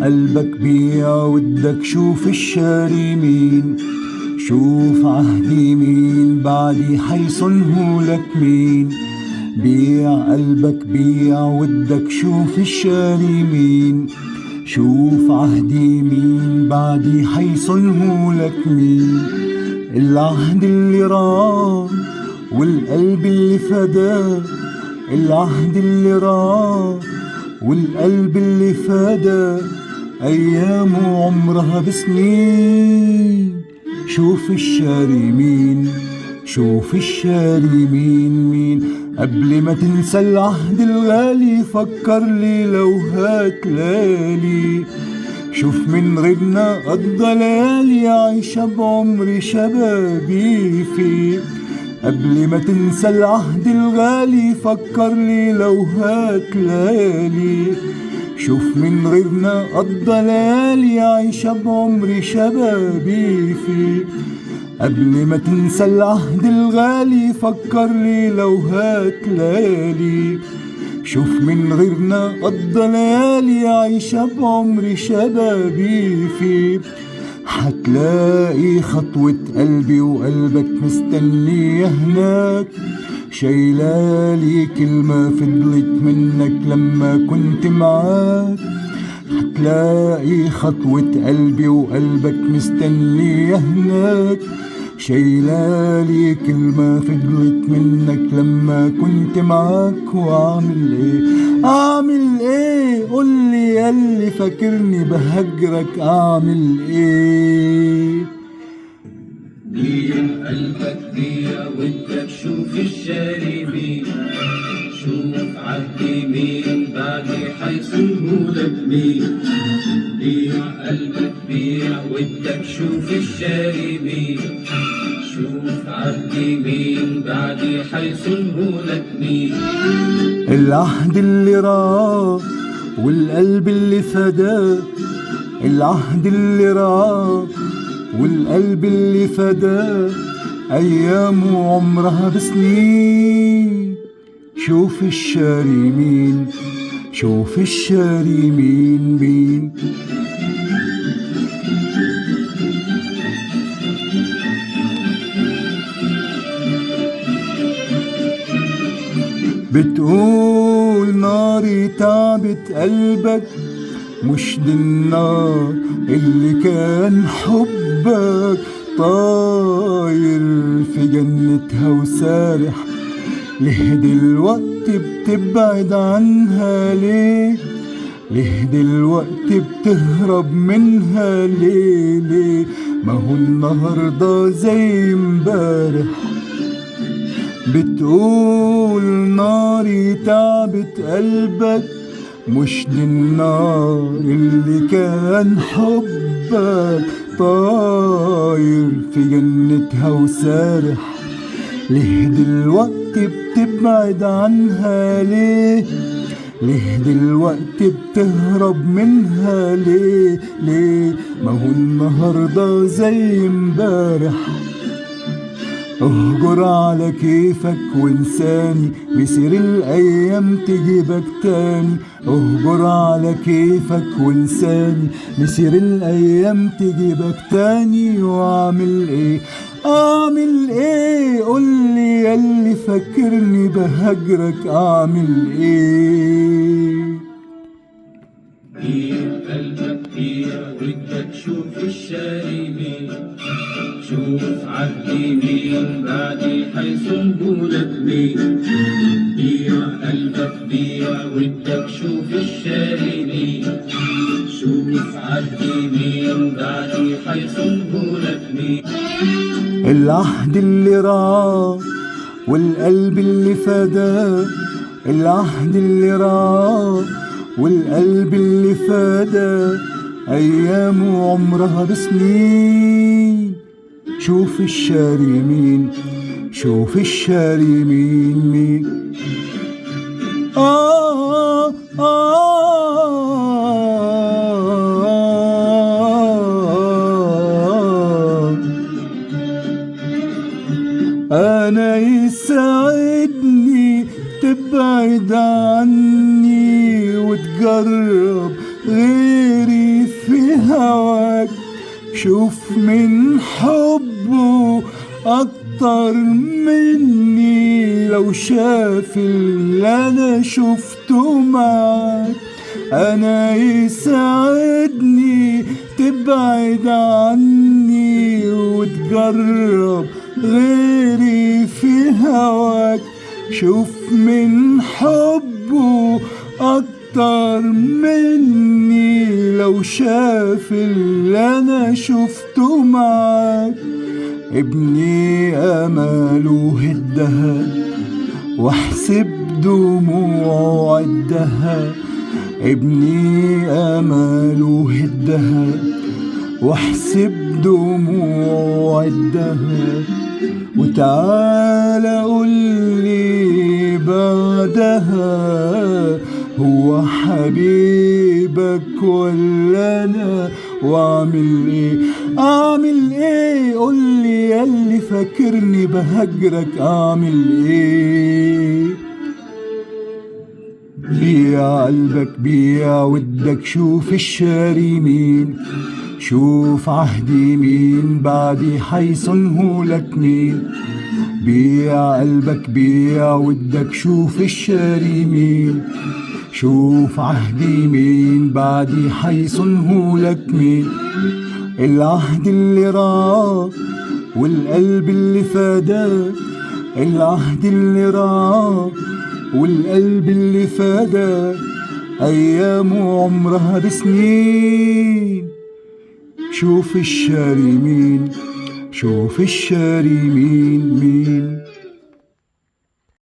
قلبك بيع ودك، شوف الشاري مين، شوف عهدي مين بعدي حيصنهولك مين. بيع قلبك بيع ودك، شوف الشاري مين، شوف عهدي مين بعدي حيصنهولك مين. العهد اللي راح والقلب اللي فداه، العهد اللي راح والقلب اللي فداه، أيامه عمرها بسنين. شوف الشاري مين، شوف الشاري مين. قبل ما تنسى العهد الغالي فكر لي لو هتلالي. شوف من غيرنا قضى ليالي عايشة بعمر شبابي فيه. قبل ما تنسى العهد الغالي فكر لي لو هتلالي. شوف من غيرنا قضى ليالي عايشة بعمر شبابي فيه. قبل ما تنسى العهد الغالي فكر لي لو هتلالي. شوف من غيرنا قضى ليالي عايشة بعمر شبابي فيه. حتلاقي خطوة قلبي وقلبك مستنية هناك، شايلالي كلمة فضلت منك لما كنت معاك. حتلاقي خطوة قلبي وقلبك مستنية هناك، شايلالي كلمة فضلت منك لما كنت معاك. وعامل ايه اعمل ايه قولي ياللي فاكرني بهجرك، اعمل ايه؟ بيع قلبك بيع ودك، شوف الشاري مين، شوف عهدي مين بعدي حيصنهولك مين. بيع قلبك بيع ودك، شوف الشاري مين، شوف عهدي مين بعدي حيصنهولك مين. العهد اللي راح والقلب اللي فداه، العهد اللي راح والقلب اللي فداه، أيامه عمرها بسنين. شوف الشاري مين، شوف الشاري مين. بتقول ناري تعبت قلبك، مش دي النار اللي كان حبك طاير في جنتها وسارح. ليه دلوقتي بتبعد عنها ليه؟ ليه دلوقتي بتهرب منها ليه؟ ما هو النهارده زي امبارح. بتقول ناري تعبت قلبك، مش دي النار اللي كان حبك طاير في جنتها وسارح. ليه دلوقتي بتبعد عنها ليه؟ ليه دلوقتي بتهرب منها ليه؟ ما هو النهارده زي امبارح. اهجر على كيفك وانساني، مسير الايام تجيبك تاني. اهجر على كيفك وانساني، مسير الايام تجيبك تاني. واعمل ايه اعمل ايه قولي ياللي فاكرني بهجرك، اعمل ايه؟ بيع قلبك بيع ودك، شوف الشاري مين، شوف عهدي مين بعدي حيصنهولك مين. بيع قلبك بيع ودك، شوف الشاري مين، شوف عهدي مين بعدي حيصنهولك مين. العهد اللي راح والقلب اللي فداه، العهد اللي راح والقلب اللي فداه، أيامه عمرها بسنين. شوف الشاري مين، شوف الشاري مين. أنا يسعدني تبعد عني وتجرب غيري هواك. شوف من حبه أكتر مني، لو شاف اللي أنا شفته معاك. أنا يساعدني تبعد عني وتجرب غيري في هواك. شوف من حبه أكتر مني، لو شاف اللي أنا شفته معاك. ابني أماله هدها واحسب دموعه عدها. ابني أماله هدها واحسب دموعه عدها. وتعالى قولي بعدها، هو حبيبك ولا أنا؟ واعمل ايه اعمل ايه؟ قولي ياللي فاكرني بهجرك اعمل ايه؟ بيع قلبك بيع ودك، شوف الشاري مين، شوف عهدي مين، بعدي حيصنهولك مين. بيع قلبك بيع ودك، شوف الشاري مين، شوف عهدي مين، بعدي حيصنهولك مين. العهد اللي راح والقلب اللي فداه، العهد اللي راح والقلب اللي فداه، أيامه عمرها بسنين. شوف الشاري مين، شوف الشاري مين.